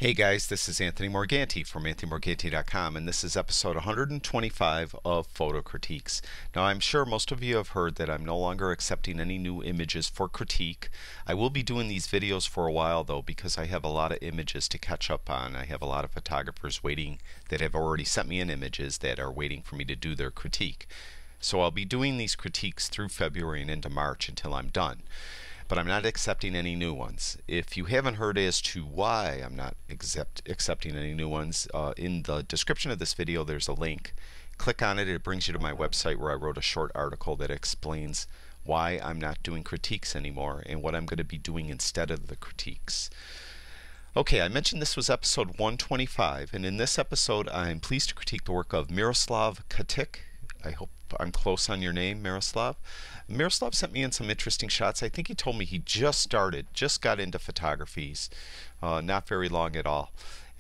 Hey guys, this is Anthony Morganti from anthonymorganti.com, and this is episode 125 of Photo Critiques. Now, I'm sure most of you have heard that I'm no longer accepting any new images for critique. I will be doing these videos for a while though, because I have a lot of images to catch up on. I have a lot of photographers waiting that have already sent me in images that are waiting for me to do their critique. So I'll be doing these critiques through February and into March until I'm done. But I'm not accepting any new ones. If you haven't heard as to why I'm not accepting any new ones, in the description of this video there's a link. Click on it, it brings you to my website where I wrote a short article that explains why I'm not doing critiques anymore and what I'm going to be doing instead of the critiques. Okay, I mentioned this was episode 125, and in this episode I'm pleased to critique the work of Miroslav Katić. I hope I'm close on your name, Miroslav. Miroslav sent me in some interesting shots. I think he told me he just got into photographies, not very long at all.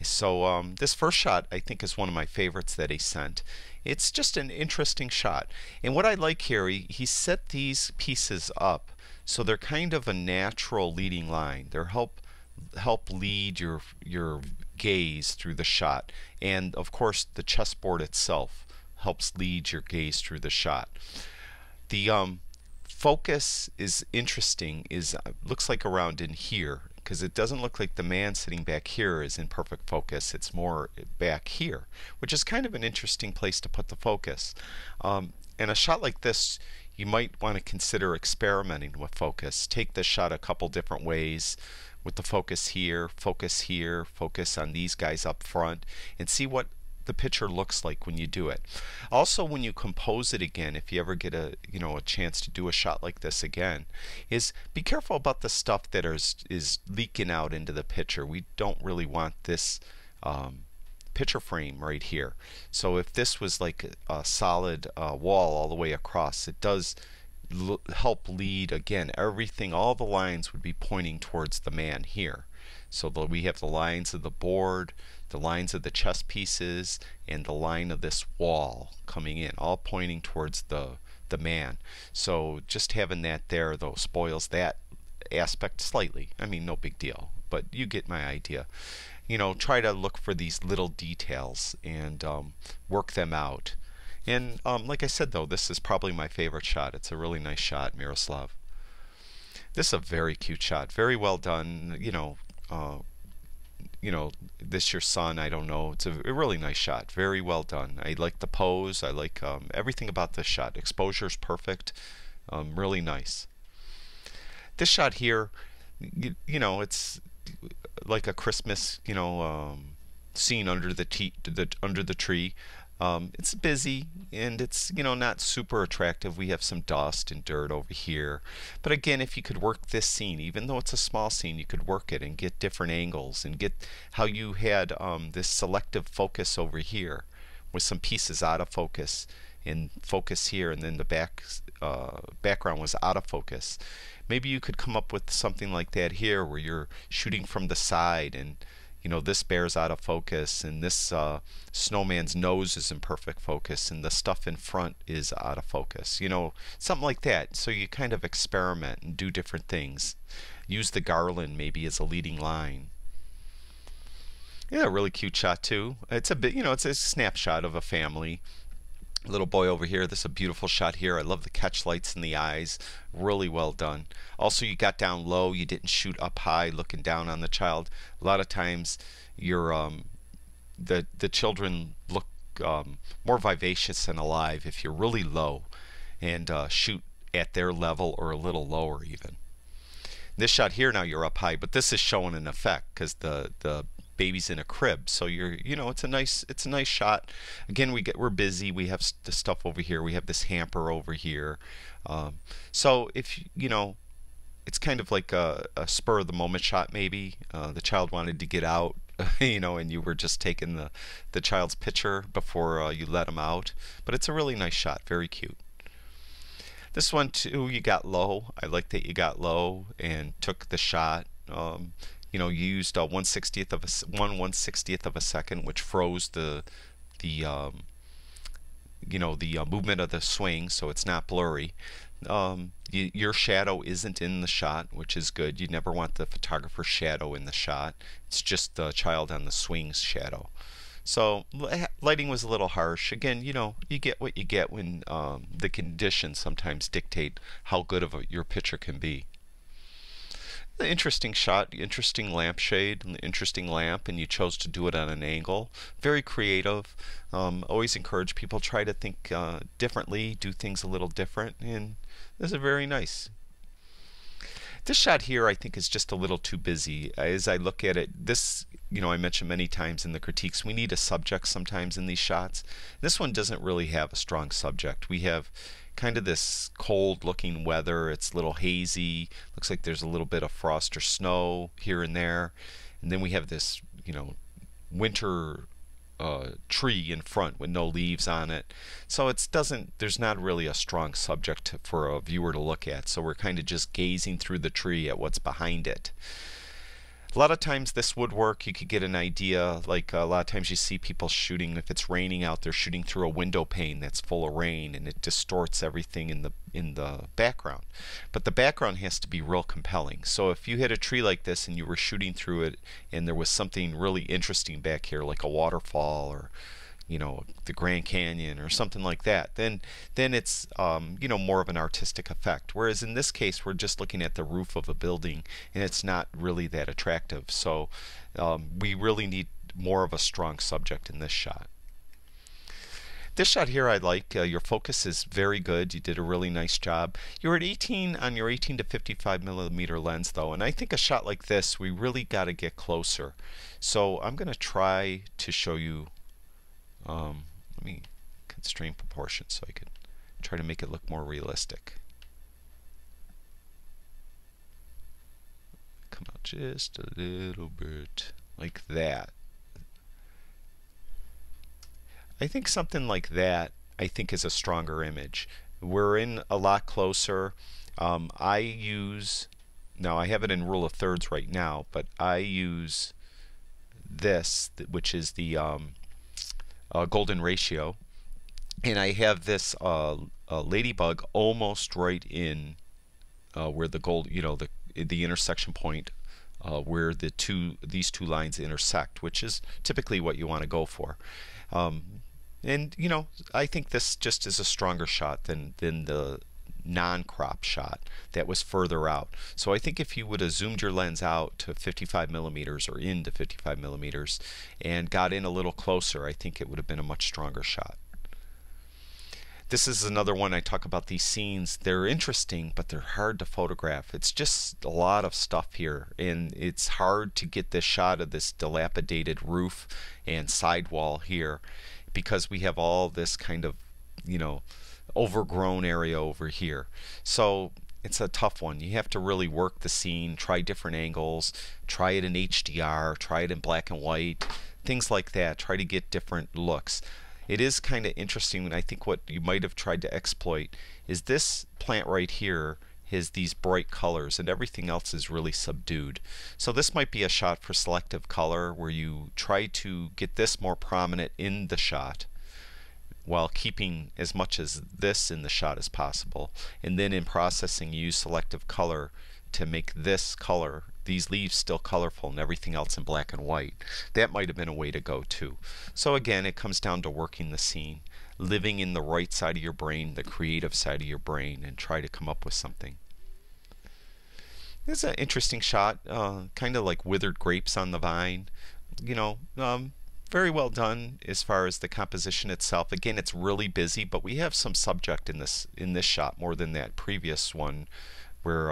So this first shot I think is one of my favorites that he sent. It's just an interesting shot. And what I like here, he set these pieces up so they're kind of a natural leading line. They're help lead your gaze through the shot. And of course the chessboard itself helps lead your gaze through the shot. The focus is interesting, looks like around in here, because it doesn't look like the man sitting back here is in perfect focus. It's more back here, which is kind of an interesting place to put the focus. And a shot like this, you might want to consider experimenting with focus. Take this shot a couple different ways with the focus here, focus on these guys up front, and see what the picture looks like when you do it. Also, when you compose it again, if you ever get a chance to do a shot like this again, is be careful about the stuff that is leaking out into the picture. We don't really want this picture frame right here. So if this was like a solid wall all the way across, it does help lead again everything. All the lines would be pointing towards the man here. So we have the lines of the board, the lines of the chess pieces, and the line of this wall coming in, all pointing towards the man. So just having that there though spoils that aspect slightly. I mean, no big deal, but you get my idea. Try to look for these little details and work them out. And like I said though, this is probably my favorite shot. It's a really nice shot, Miroslav. This is a very cute shot, very well done. This your son, I don't know. It's a really nice shot, very well done. I like the pose, I like everything about this shot. Exposure's perfect, really nice. This shot here, it's like a Christmas scene under the tree. It's busy and it's not super attractive. We have some dust and dirt over here, but again, if you could work this scene, even though it's a small scene, you could work it and get different angles and get how you had this selective focus over here with some pieces out of focus and focus here, and then the background was out of focus. Maybe you could come up with something like that here where you're shooting from the side and this bear's out of focus, and this snowman's nose is in perfect focus, and the stuff in front is out of focus. Something like that. So you kind of experiment and do different things. Use the garland maybe as a leading line. Yeah, really cute shot too. It's a bit, it's a snapshot of a family. Little boy over here. This is a beautiful shot here. I love the catch lights in the eyes. Really well done. Also, you got down low. You didn't shoot up high looking down on the child. A lot of times you're the children look more vivacious and alive if you're really low and shoot at their level or a little lower even. This shot here, now you're up high, but this is showing an effect because the baby's in a crib, so it's a nice shot. Again, we're busy. We have the stuff over here. We have this hamper over here. So if it's kind of like a spur of the moment shot. Maybe the child wanted to get out, and you were just taking the child's picture before you let him out. But it's a really nice shot. Very cute. This one too, you got low. I like that you got low and took the shot. You used 1/160th of a second, which froze the movement of the swing, so it's not blurry. Your shadow isn't in the shot, which is good. You never want the photographer's shadow in the shot. It's just the child on the swing's shadow. So lighting was a little harsh. Again, you get what you get when the conditions sometimes dictate how good of your picture can be. The interesting shot, interesting lampshade, an interesting lamp, and you chose to do it on an angle. Very creative. Always encourage people try to think differently, do things a little different, and this is very nice. This shot here I think is just a little too busy. As I look at it, this, I mentioned many times in the critiques, we need a subject sometimes in these shots. This one doesn't really have a strong subject. We have kind of this cold looking weather. It's a little hazy. Looks like there's a little bit of frost or snow here and there. And then we have this, winter tree in front with no leaves on it. So there's not really a strong subject for a viewer to look at. So we're kind of just gazing through the tree at what's behind it. A lot of times this would work. You could get an idea, like a lot of times you see people shooting, if it's raining out, they're shooting through a window pane that's full of rain, and it distorts everything in the background. But the background has to be real compelling. So if you had a tree like this and you were shooting through it and there was something really interesting back here, like a waterfall or the Grand Canyon or something like that, then it's more of an artistic effect. Whereas in this case, we're just looking at the roof of a building and it's not really that attractive. So we really need more of a strong subject in this shot. This shot here I like. Your focus is very good. You did a really nice job. You're at 18 on your 18 to 55 millimeter lens though, and I think a shot like this we really got to get closer. So I'm going to try to show you. Let me constrain proportions so I can try to make it look more realistic. Come out just a little bit like that. I think something like that is a stronger image. We're in a lot closer. Now I have it in rule of thirds right now, but I use this, which is the golden ratio, and I have this ladybug almost right in where the gold, the intersection point where these two lines intersect, which is typically what you want to go for. And I think this just is a stronger shot than the non-crop shot that was further out. So I think if you would have zoomed your lens out to 55 millimeters or into 55 millimeters and got in a little closer, I think it would have been a much stronger shot. This is another one. I talk about these scenes. They're interesting, but they're hard to photograph. It's just a lot of stuff here, and it's hard to get this shot of this dilapidated roof and sidewall here because we have all this kind of, overgrown area over here. So it's a tough one. You have to really work the scene, try different angles, try it in HDR, try it in black and white, things like that. Try to get different looks. It is kind of interesting, and I think what you might have tried to exploit is this plant right here has these bright colors and everything else is really subdued. So this might be a shot for selective color where you try to get this more prominent in the shot while keeping as much as this in the shot as possible, and then in processing you use selective color to make this color, these leaves, still colorful and everything else in black and white. That might have been a way to go too. So again, it comes down to working the scene, living in the right side of your brain, the creative side of your brain, and try to come up with something. This is an interesting shot, kind of like withered grapes on the vine. Very well done as far as the composition itself. Again, it's really busy, but we have some subject in this shot more than that previous one where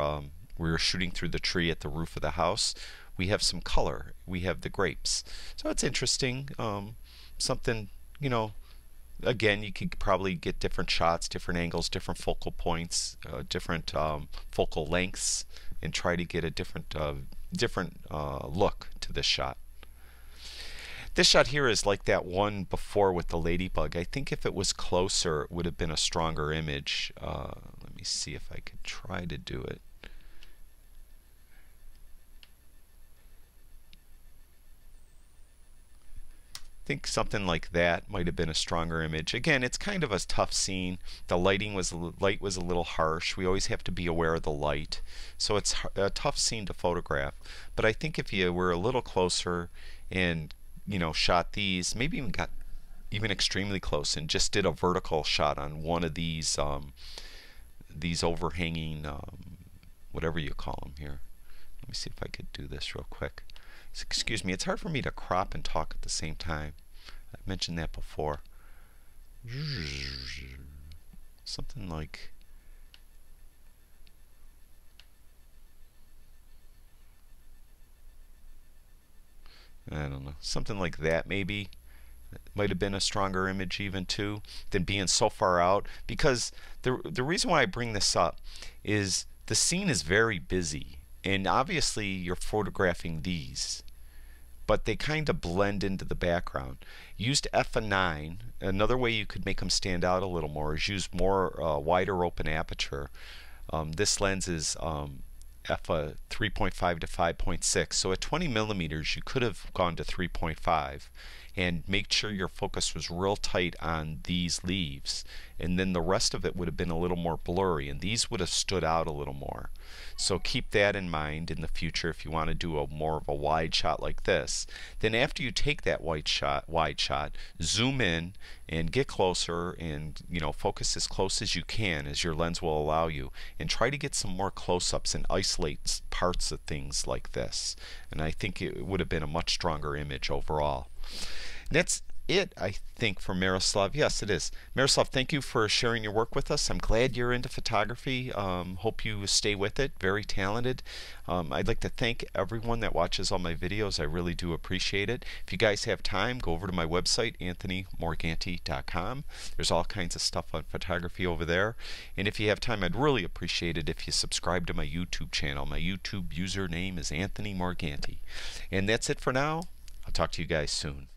we were shooting through the tree at the roof of the house. We have some color. We have the grapes. So it's interesting. Something, again, you could probably get different shots, different angles, different focal points, different focal lengths, and try to get a different look to this shot. This shot here is like that one before with the ladybug. I think if it was closer, it would have been a stronger image. Let me see if I could try to do it. think something like that might have been a stronger image. Again, it's kind of a tough scene. The light was a little harsh. We always have to be aware of the light. So it's a tough scene to photograph. But I think if you were a little closer and, you know, shot these, maybe even got even extremely close and just did a vertical shot on one of these overhanging, whatever you call them here. Let me see if I could do this real quick. Excuse me, it's hard for me to crop and talk at the same time. I mentioned that before. Something like, I don't know, something like that maybe. It might have been a stronger image even too than being so far out, because the reason why I bring this up is the scene is very busy, and obviously you're photographing these, but they kind of blend into the background. Used f9. Another way you could make them stand out a little more is use more wider open aperture. This lens is f3.5 to 5.6, so at 20 millimeters you could have gone to 3.5 and make sure your focus was real tight on these leaves, and then the rest of it would have been a little more blurry, and these would have stood out a little more. So keep that in mind in the future if you want to do a more of a wide shot like this. Then after you take that wide shot, zoom in and get closer, and, you know, focus as close as you can as your lens will allow you, and try to get some more close-ups and isolate parts of things like this. And I think it would have been a much stronger image overall. And that's it, I think, for Miroslav. Yes, it is. Miroslav, thank you for sharing your work with us. I'm glad you're into photography. Hope you stay with it. Very talented. I'd like to thank everyone that watches all my videos. I really do appreciate it. If you guys have time, go over to my website, anthonymorganti.com. There's all kinds of stuff on photography over there. And if you have time, I'd really appreciate it if you subscribe to my YouTube channel. My YouTube username is Anthony Morganti. And that's it for now. I'll talk to you guys soon.